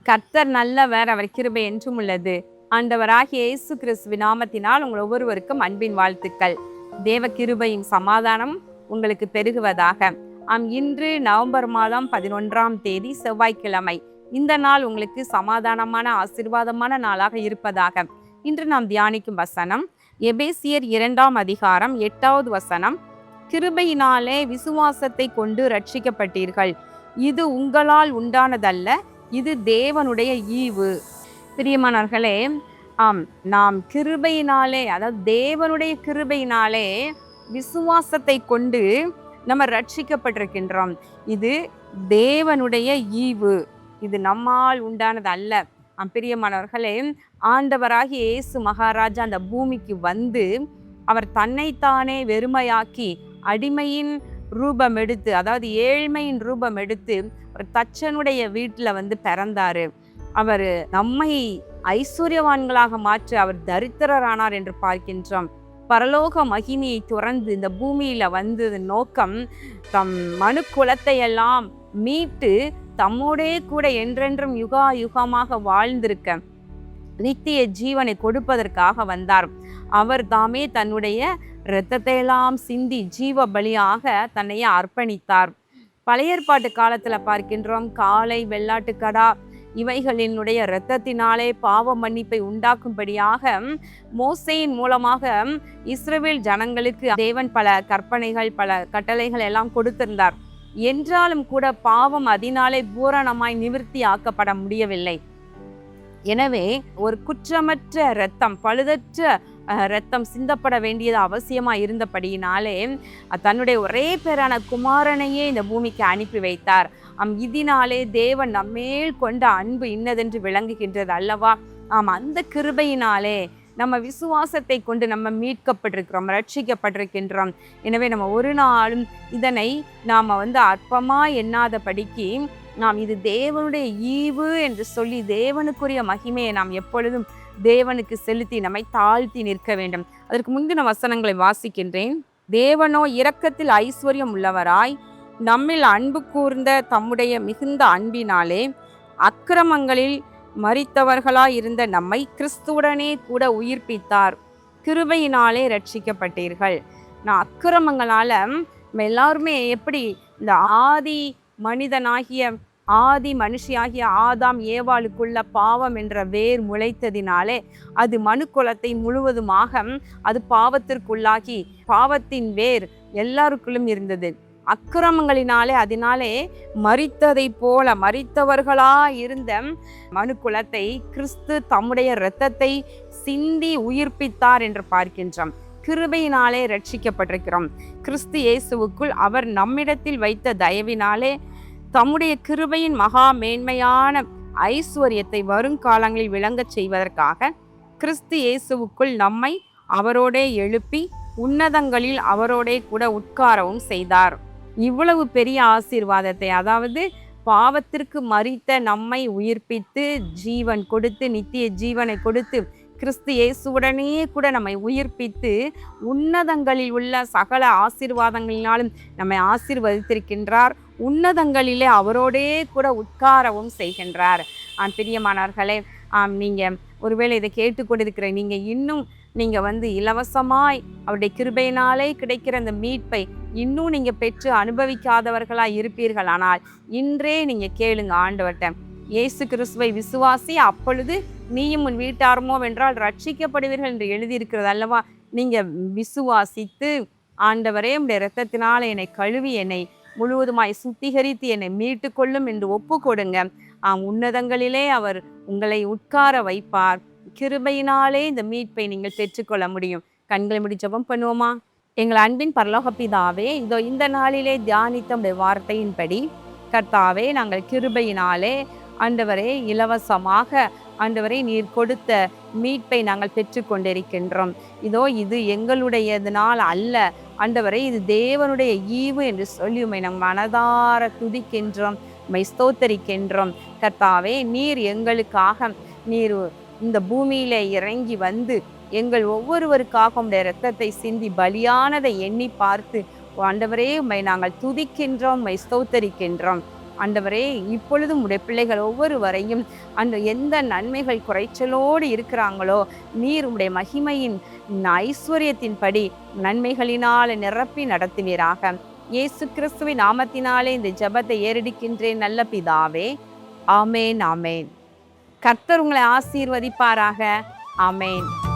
கர்த்தர் நல்லவர், அவர் கிருபை என்றும் உள்ளது. ஆண்டவராகிய இயேசு கிறிஸ்துவின் நாமத்தினால் உங்கள் ஒவ்வொருவருக்கும் அன்பின் வாழ்த்துக்கள். தேவ கிருபையும் சமாதானம் உங்களுக்கு பெருகுவதாக. இன்று நவம்பர் மாதம் 11ஆம் தேதி செவ்வாய்க்கிழமை. இந்த நாள் உங்களுக்கு சமாதானமான ஆசீர்வாதமான நாளாக இருப்பதாக. இன்று நாம் தியானிக்கும் வசனம் எபேசியர் 2ஆம் அதிகாரம் 8வது வசனம். கிருபையினாலே விசுவாசத்தை கொண்டு ரட்சிக்கப்பட்டீர்கள், இது உங்களால் உண்டானதல்ல, இது தேவனுடைய ஈவு. பிரியமானவர்களே, நாம் கிருபையினாலே, அதாவது தேவனுடைய கிருபையினாலே விசுவாசத்தை கொண்டு நம்ம ரட்சிக்கப்பட்டிருக்கின்றோம். இது தேவனுடைய ஈவு, இது நம்மால் உண்டானது அல்ல. பிரியமானவர்களே, ஆண்டவராகிய இயேசு மகாராஜா அந்த பூமிக்கு வந்து அவர் தன்னைத்தானே வெறுமையாக்கி அடிமையின் ரூபம் எடுத்து, அதாவது ஏழ்மையின் ரூபம் எடுத்து ஒரு தச்சனுடைய வீட்டில் வந்து பிறந்தாரு. அவர் நம்மை ஐஸ்வர்யவான்களாக மாற்றி அவர் தரித்திரரானார் என்று பார்க்கின்றோம். பரலோக மகிமையை துறந்து இந்த பூமியில வந்து நோக்கம் தம் மனு குலத்தை எல்லாம் மீட்டு தம்மோடே கூட என்றென்றும் யுகா யுகமாக வாழ்ந்திருக்க நித்திய ஜீவனை கொடுப்பதற்காக வந்தார். அவர் தாமே தன்னுடைய இரத்தத்தை எல்லாம் சிந்தி ஜீவ பலியாக தன்னையே அர்ப்பணித்தார். பழைய ஏற்பாட்டு காலத்துல பார்க்கின்றோம், காளை, வெள்ளாட்டுக்கடா இவைகளினுடைய இரத்தத்தினாலே பாவ மன்னிப்பை உண்டாக்கும்படியாக மோசேயின் மூலமாக இஸ்ரவேல் ஜனங்களுக்கு தேவன் பல கற்பனைகள், பல கட்டளைகள் எல்லாம் கொடுத்திருந்தார். என்றாலும் கூட பாவம் அதனாலே பூரணமாய் நிவர்த்தி ஆக்கப்பட முடியவில்லை. எனவே ஒரு குற்றமற்ற இரத்தம், பழுதற்ற இரத்தம் சிந்தப்பட வேண்டியது அவசியமாக இருந்தபடியினாலே தன்னுடைய ஒரே பேரான குமாரனையே இந்த பூமிக்கு அனுப்பி வைத்தார். இதனாலே தேவன் நம்மேல் கொண்ட அன்பு இன்னதென்று விளங்குகின்றது அல்லவா? அந்த கிருபையினாலே நம்ம விசுவாசத்தை கொண்டு நம்ம மீட்கப்பட்டிருக்கிறோம், ரட்சிக்கப்பட்டிருக்கின்றோம். எனவே நம்ம ஒரு நாளும் இதனை நாம் அற்பமாக எண்ணாதபடிக்கு நாம் இது தேவனுடைய ஈவு என்று சொல்லி தேவனுக்குரிய மகிமையை நாம் எப்பொழுதும் தேவனுக்கு செலுத்தி நம்மை தாழ்த்தி நிற்க வேண்டும். அதற்கு முந்தின வசனங்களை வாசிக்கின்றேன். தேவனோ இரக்கத்தில் ஐஸ்வர்யம் உள்ளவராய் நம்மில் அன்பு கூர்ந்த தம்முடைய மிகுந்த அன்பினாலே அக்கிரமங்களில் மரித்தவர்களாய் இருந்த நம்மை கிறிஸ்துவுடனே கூட உயிர்ப்பித்தார். கிருபையினாலே ரட்சிக்கப்பட்டீர்கள். நான் அக்கிரமங்களால நம்ம எல்லாருமே எப்படி இந்த ஆதி மனிதனாகிய ஆதி மனுஷியாகிய ஆதாம் ஏவாளுக்குள்ள பாவம் என்ற வேர் முளைத்ததினாலே அது மனு குலத்தை முழுவதுமாக அது பாவத்திற்குள்ளாகி பாவத்தின் வேர் எல்லாருக்குள்ளும் இருந்தது. அக்கிரமங்களினாலே அதனாலே மரித்ததை போல மரித்தவர்களா இருந்த மனு குலத்தை கிறிஸ்து தம்முடைய இரத்தத்தை சிந்தி உயிர்ப்பித்தார் என்று பார்க்கின்றோம். கிருபையினாலே ரட்சிக்கப்பட்டிருக்கிறோம். கிறிஸ்து இயேசுவுக்குள் அவர் நம்மிடத்தில் வைத்த தயவினாலே தம்முடைய கிருபையின் மகா மேன்மையான ஐஸ்வர்யத்தை வருங்காலங்களில் விளங்கச் செய்வதற்காக கிறிஸ்து இயேசுவுக்குள் நம்மை அவரோடே எழுப்பி உன்னதங்களில் அவரோடே கூட உட்காரவும் செய்தார். இவ்வளவு பெரிய ஆசீர்வாதத்தை, அதாவது பாவத்திற்கு மரித்த நம்மை உயிர்ப்பித்து ஜீவன் கொடுத்து நித்திய ஜீவனை கொடுத்து கிறிஸ்து இயேசுவுடனே கூட நம்மை உயிர்ப்பித்து உன்னதங்களில் உள்ள சகல ஆசீர்வாதங்களினாலும் நம்மை ஆசீர்வதித்திருக்கின்றார். உன்னதங்களிலே அவரோடே கூட உட்காரவும் செய்கின்றார். பிரியமானவர்களே, நீங்கள் ஒருவேளை இதை கேட்டுக்கொண்டிருக்கிற நீங்கள் இலவசமாய் அவருடைய கிருபையினாலே கிடைக்கிற அந்த மீட்பை இன்னும் நீங்கள் பெற்று அனுபவிக்காதவர்களாக இருப்பீர்கள். ஆனால் இன்றே நீங்கள் கேளுங்க ஆண்டவர்கிட்ட, இயேசு கிறிஸ்துவை விசுவாசி, அப்பொழுது நீயும் உன் வீட்டாருமோ வென்றால் ரட்சிக்கப்படுவீர்கள் என்று எழுதியிருக்கிறது அல்லவா? நீங்கள் விசுவாசித்து ஆண்டவரே உடைய இரத்தத்தினால் என்னை கழுவி என்னை முழுவதுமாய் சுத்திகரித்து என்னை மீட்டு கொள்ளும் என்று ஒப்பு கொடுங்க. உன்னதங்களிலே அவர் உங்களை உட்கார வைப்பார். கிருபையினாலே இந்த மீட்பை நீங்கள் பெற்றுக்கொள்ள முடியும். கண்களை மூடி ஜெபம் பண்ணுவோமா? எங்கள் அன்பின் பரலோக பிதாவே, இதோ இந்த நாளிலே தியானித்த உடைய வார்த்தையின்படி கர்த்தாவே, நாங்கள் கிருபையினாலே ஆண்டவரே இலவசமாக ஆண்டவரே நீர் கொடுத்த மீட்பை நாங்கள் பெற்று கொண்டிருக்கின்றோம். இதோ இது எங்களுடையதனால் அல்ல ஆண்டவரே, இது தேவனுடைய ஈவு என்று சொல்லி உம்மை நம் மனதார துதிக்கின்றோம், உம்மை ஸ்தோத்தரிக்கின்றோம். கர்த்தாவே, நீர் எங்களுக்காக நீர் இந்த பூமியில இறங்கி வந்து எங்கள் ஒவ்வொருவருக்காக உம்முடைய இரத்தத்தை சிந்தி பலியானதை எண்ணி பார்த்து ஆண்டவரே உம்மை நாங்கள் துதிக்கின்றோம், உம்மை ஸ்தோத்தரிக்கின்றோம். ஆண்டவரே, இப்பொழுதும் உடைய பிள்ளைகள் ஒவ்வொருவரையும் அந்த எந்த நன்மைகள் குறைச்சலோடு இருக்கிறாங்களோ, நீர் உடைய மகிமையின் ஐஸ்வர்யத்தின்படி நன்மைகளினால் நிரப்பி நடத்துவீராக. இயேசு கிறிஸ்துவின் நாமத்தினாலே இந்த ஜெபத்தை ஏறெடுக்கின்றேன் நல்ல பிதாவே. ஆமேன், ஆமேன். கர்த்தர் உங்களை ஆசீர்வதிப்பாராக. ஆமேன்.